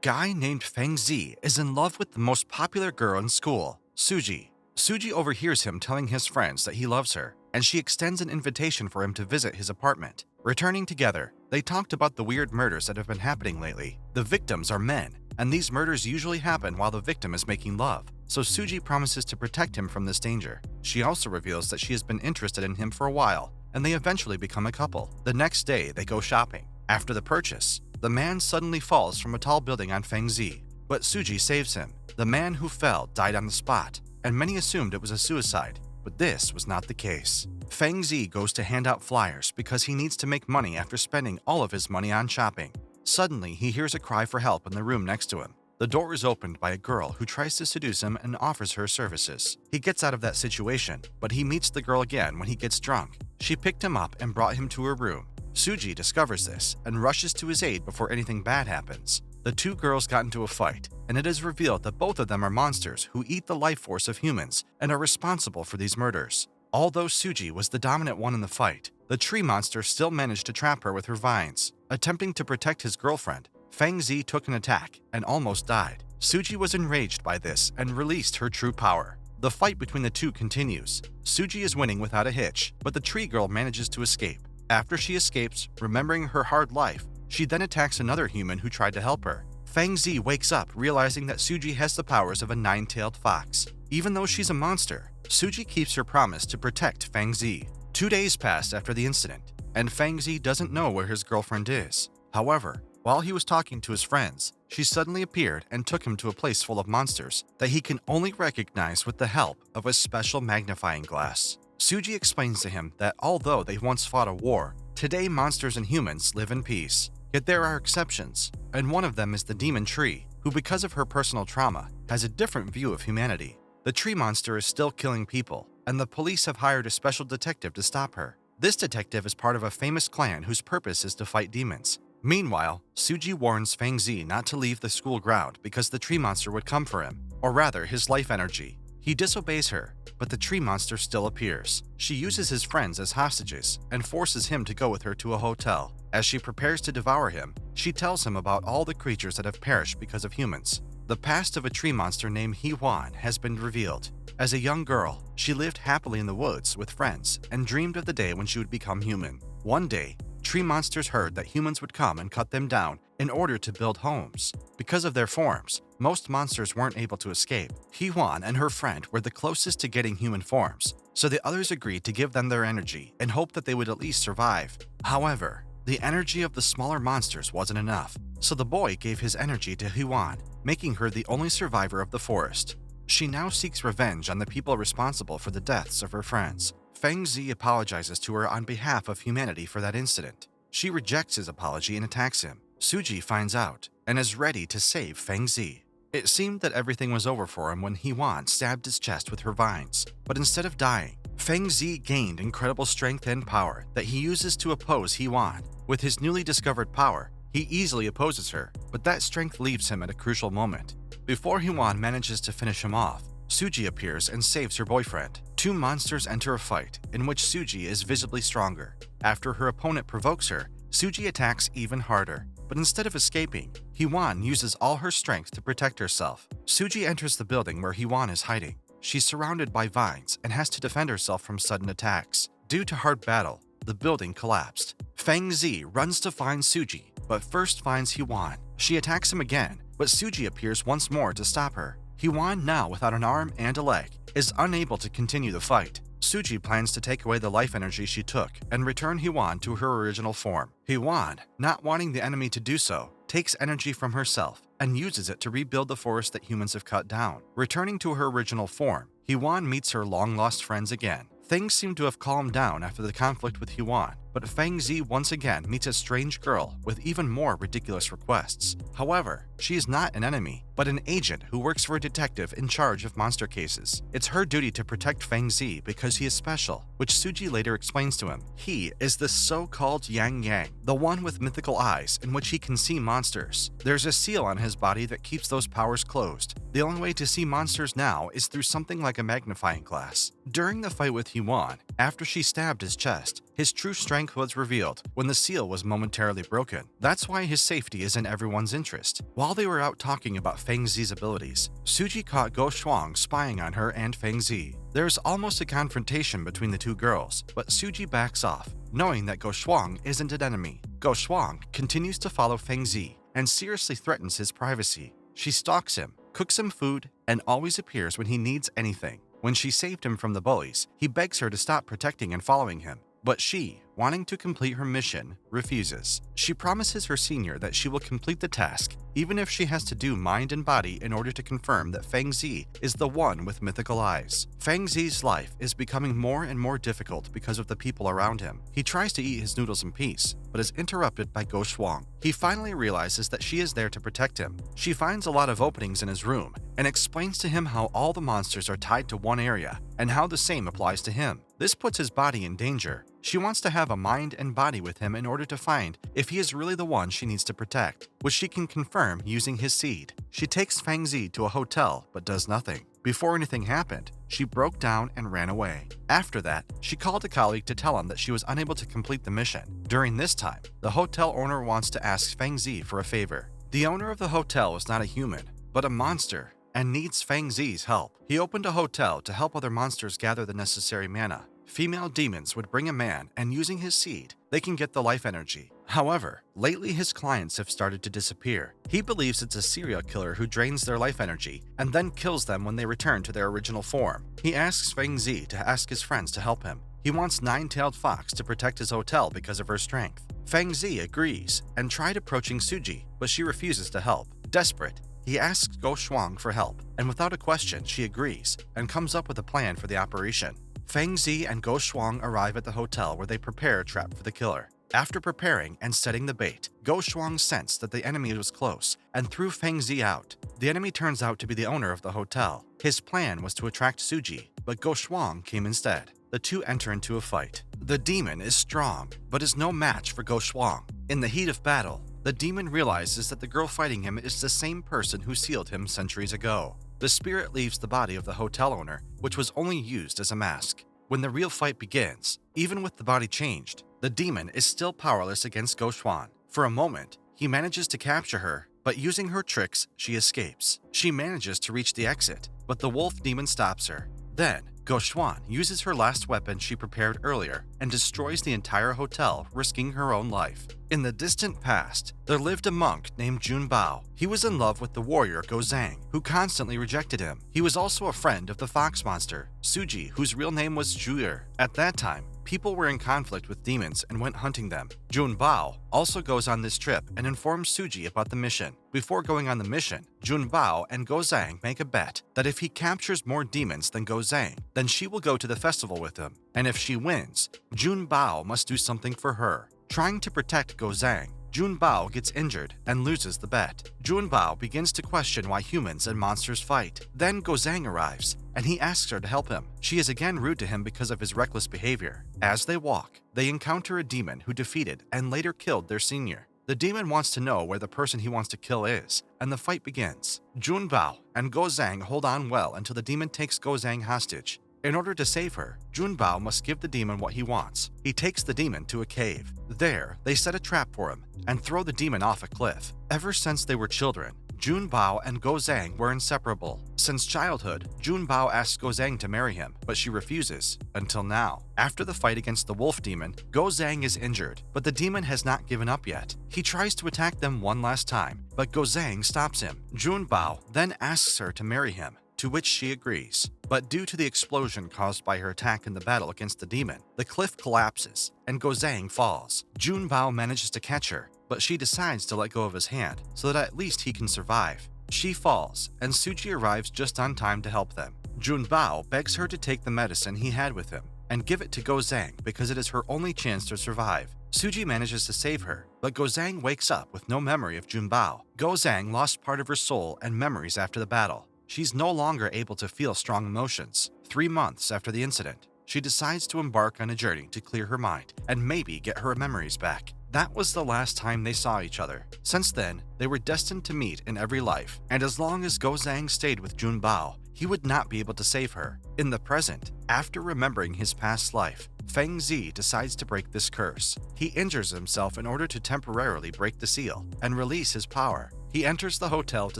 guy named Feng Xi is in love with the most popular girl in school, Suji. Suji overhears him telling his friends that he loves her, and she extends an invitation for him to visit his apartment. Returning together, they talked about the weird murders that have been happening lately. The victims are men, and these murders usually happen while the victim is making love, so Suji promises to protect him from this danger. She also reveals that she has been interested in him for a while, and they eventually become a couple. The next day, they go shopping. After the purchase, the man suddenly falls from a tall building on Feng Xi, but Suji saves him. The man who fell died on the spot, and many assumed it was a suicide, but this was not the case. Feng Xi goes to hand out flyers because he needs to make money after spending all of his money on shopping. Suddenly, he hears a cry for help in the room next to him. The door is opened by a girl who tries to seduce him and offers her services. He gets out of that situation, but he meets the girl again when he gets drunk. She picked him up and brought him to her room. Suji discovers this and rushes to his aid before anything bad happens. The two girls got into a fight, and it is revealed that both of them are monsters who eat the life force of humans and are responsible for these murders. Although Suji was the dominant one in the fight, the tree monster still managed to trap her with her vines. Attempting to protect his girlfriend, Feng Xi took an attack and almost died. Suji was enraged by this and released her true power. The fight between the two continues. Suji is winning without a hitch, but the tree girl manages to escape. After she escapes, remembering her hard life, she then attacks another human who tried to help her. Feng Xi wakes up realizing that Suji has the powers of a nine-tailed fox. Even though she's a monster, Suji keeps her promise to protect Feng Xi. 2 days pass after the incident, and Feng Xi doesn't know where his girlfriend is. However, while he was talking to his friends, she suddenly appeared and took him to a place full of monsters that he can only recognize with the help of a special magnifying glass. Suji explains to him that although they once fought a war, today monsters and humans live in peace. Yet there are exceptions, and one of them is the demon tree, who because of her personal trauma, has a different view of humanity. The tree monster is still killing people, and the police have hired a special detective to stop her. This detective is part of a famous clan whose purpose is to fight demons. Meanwhile, Suji warns Feng Xi not to leave the school ground because the tree monster would come for him, or rather his life energy. He disobeys her, but the tree monster still appears. She uses his friends as hostages and forces him to go with her to a hotel. As she prepares to devour him, she tells him about all the creatures that have perished because of humans. The past of a tree monster named He-Wan has been revealed. As a young girl, she lived happily in the woods with friends and dreamed of the day when she would become human. One day, tree monsters heard that humans would come and cut them down in order to build homes. Because of their forms, most monsters weren't able to escape. He-Wan and her friend were the closest to getting human forms, so the others agreed to give them their energy and hoped that they would at least survive. However, the energy of the smaller monsters wasn't enough, so the boy gave his energy to He-Wan, making her the only survivor of the forest. She now seeks revenge on the people responsible for the deaths of her friends. Feng Xi apologizes to her on behalf of humanity for that incident. She rejects his apology and attacks him. Suji finds out and is ready to save Feng Xi. It seemed that everything was over for him when He-Wan stabbed his chest with her vines, but instead of dying, Feng Xi gained incredible strength and power that he uses to oppose He-Wan. With his newly discovered power, he easily opposes her, but that strength leaves him at a crucial moment. Before He-Wan manages to finish him off, Suji appears and saves her boyfriend. Two monsters enter a fight in which Suji is visibly stronger. After her opponent provokes her, Suji attacks even harder. But instead of escaping, He-Wan uses all her strength to protect herself. Suji enters the building where He-Wan is hiding. She's surrounded by vines and has to defend herself from sudden attacks. Due to hard battle, the building collapsed. Feng Xi runs to find Suji, but first finds He-Wan. She attacks him again, but Suji appears once more to stop her. He-Wan, now without an arm and a leg, is unable to continue the fight. Suji plans to take away the life energy she took and return He-Wan to her original form. He-Wan, not wanting the enemy to do so, takes energy from herself and uses it to rebuild the forest that humans have cut down. Returning to her original form, He-Wan meets her long-lost friends again. Things seem to have calmed down after the conflict with He-Wan, but Feng Xi once again meets a strange girl with even more ridiculous requests. However, she is not an enemy, but an agent who works for a detective in charge of monster cases. It's her duty to protect Feng Xi because he is special, which Suji later explains to him. He is the so-called Xianjia, the one with mythical eyes in which he can see monsters. There's a seal on his body that keeps those powers closed. The only way to see monsters now is through something like a magnifying glass. During the fight with He-Wan, after she stabbed his chest, his true strength was revealed when the seal was momentarily broken. That's why his safety is in everyone's interest. While While they were out talking about Feng Xi's abilities, Suji caught Go Shuang spying on her and Feng Xi. There's almost a confrontation between the two girls, but Suji backs off, knowing that Go Shuang isn't an enemy. Go Shuang continues to follow Feng Xi and seriously threatens his privacy. She stalks him, cooks him food, and always appears when he needs anything. When she saved him from the bullies, he begs her to stop protecting and following him. But she, wanting to complete her mission, refuses. She promises her senior that she will complete the task, even if she has to do mind and body in order to confirm that Feng Xi is the one with mythical eyes. Feng Xi's life is becoming more and more difficult because of the people around him. He tries to eat his noodles in peace, but is interrupted by Go Shuang. He finally realizes that she is there to protect him. She finds a lot of openings in his room and explains to him how all the monsters are tied to one area and how the same applies to him. This puts his body in danger. She wants to have a mind and body with him in order to find if he is really the one she needs to protect, which she can confirm using his seed. She takes Feng Xi to a hotel but does nothing. Before anything happened, she broke down and ran away. After that, she called a colleague to tell him that she was unable to complete the mission. During this time, the hotel owner wants to ask Feng Xi for a favor. The owner of the hotel is not a human, but a monster, and needs Feng Xi's help. He opened a hotel to help other monsters gather the necessary mana. Female demons would bring a man, and using his seed, they can get the life energy. However, lately his clients have started to disappear. He believes it's a serial killer who drains their life energy and then kills them when they return to their original form. He asks Feng Xi to ask his friends to help him. He wants Nine-Tailed Fox to protect his hotel because of her strength. Feng Xi agrees and tried approaching Suji, but she refuses to help. Desperate, he asks Go Shuang for help, and without a question, she agrees and comes up with a plan for the operation. Feng Xi and Go Shuang arrive at the hotel where they prepare a trap for the killer. After preparing and setting the bait, Go Shuang sensed that the enemy was close and threw Feng Xi out. The enemy turns out to be the owner of the hotel. His plan was to attract Suji, but Go Shuang came instead. The two enter into a fight. The demon is strong, but is no match for Go Shuang. In the heat of battle, the demon realizes that the girl fighting him is the same person who sealed him centuries ago. The spirit leaves the body of the hotel owner, which was only used as a mask. When the real fight begins, even with the body changed, the demon is still powerless against Go Shuang. For a moment, he manages to capture her, but using her tricks, she escapes. She manages to reach the exit, but the wolf demon stops her. Then, Go Shuang uses her last weapon she prepared earlier and destroys the entire hotel, risking her own life. In the distant past, there lived a monk named Jun Bao. He was in love with the warrior Go Zhang, who constantly rejected him. He was also a friend of the fox monster, Suji, whose real name was Zhu'er. At that time, people were in conflict with demons and went hunting them. Jun Bao also goes on this trip and informs Suji about the mission. Before going on the mission, Jun Bao and Go Zhang make a bet that if he captures more demons than Go Zhang, then she will go to the festival with him. And if she wins, Jun Bao must do something for her. Trying to protect Go Zhang, Jun Bao gets injured and loses the bet. Jun Bao begins to question why humans and monsters fight. Then Go Zhang arrives, and he asks her to help him. She is again rude to him because of his reckless behavior. As they walk, they encounter a demon who defeated and later killed their senior. The demon wants to know where the person he wants to kill is, and the fight begins. Jun Bao and Go Zhang hold on well until the demon takes Go Zhang hostage. In order to save her, Jun Bao must give the demon what he wants. He takes the demon to a cave. There, they set a trap for him and throw the demon off a cliff. Ever since they were children, Jun Bao and Go Zhang were inseparable. Since childhood, Jun Bao asks Go Zhang to marry him, but she refuses, until now. After the fight against the wolf demon, Go Zhang is injured, but the demon has not given up yet. He tries to attack them one last time, but Go Zhang stops him. Jun Bao then asks her to marry him, to which she agrees. But due to the explosion caused by her attack in the battle against the demon, the cliff collapses, and Go Zhang falls. Jun Bao manages to catch her, but she decides to let go of his hand, so that at least he can survive. She falls, and Suji arrives just on time to help them. Jun Bao begs her to take the medicine he had with him, and give it to Go Zhang because it is her only chance to survive. Suji manages to save her, but Go Zhang wakes up with no memory of Jun Bao. Go Zhang lost part of her soul and memories after the battle. She's no longer able to feel strong emotions. 3 months after the incident, she decides to embark on a journey to clear her mind and maybe get her memories back. That was the last time they saw each other. Since then, they were destined to meet in every life, and as long as Go Zhang stayed with Jun Bao, he would not be able to save her. In the present, after remembering his past life, Feng Xi decides to break this curse. He injures himself in order to temporarily break the seal and release his power. He enters the hotel to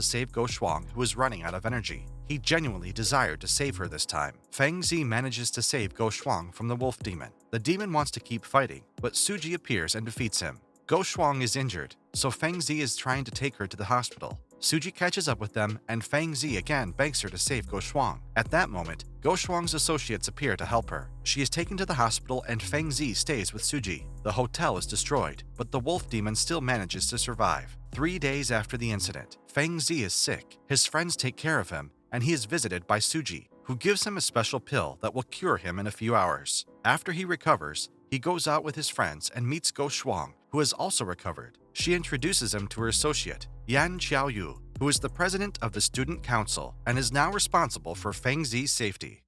save Go Shuang, who is running out of energy. He genuinely desired to save her this time. Feng Xi manages to save Go Shuang from the wolf demon. The demon wants to keep fighting, but Suji appears and defeats him. Go Shuang is injured, so Feng Xi is trying to take her to the hospital. Suji catches up with them, and Feng Xi again begs her to save Go Shuang. At that moment, Go Shuang's associates appear to help her. She is taken to the hospital, and Feng Xi stays with Suji. The hotel is destroyed, but the wolf demon still manages to survive. 3 days after the incident, Feng Xi is sick. His friends take care of him, and he is visited by Suji, who gives him a special pill that will cure him in a few hours. After he recovers, he goes out with his friends and meets Go Shuang, who has also recovered. She introduces him to her associate, Yan Xiaoyu, who is the president of the student council and is now responsible for Feng Xi's safety.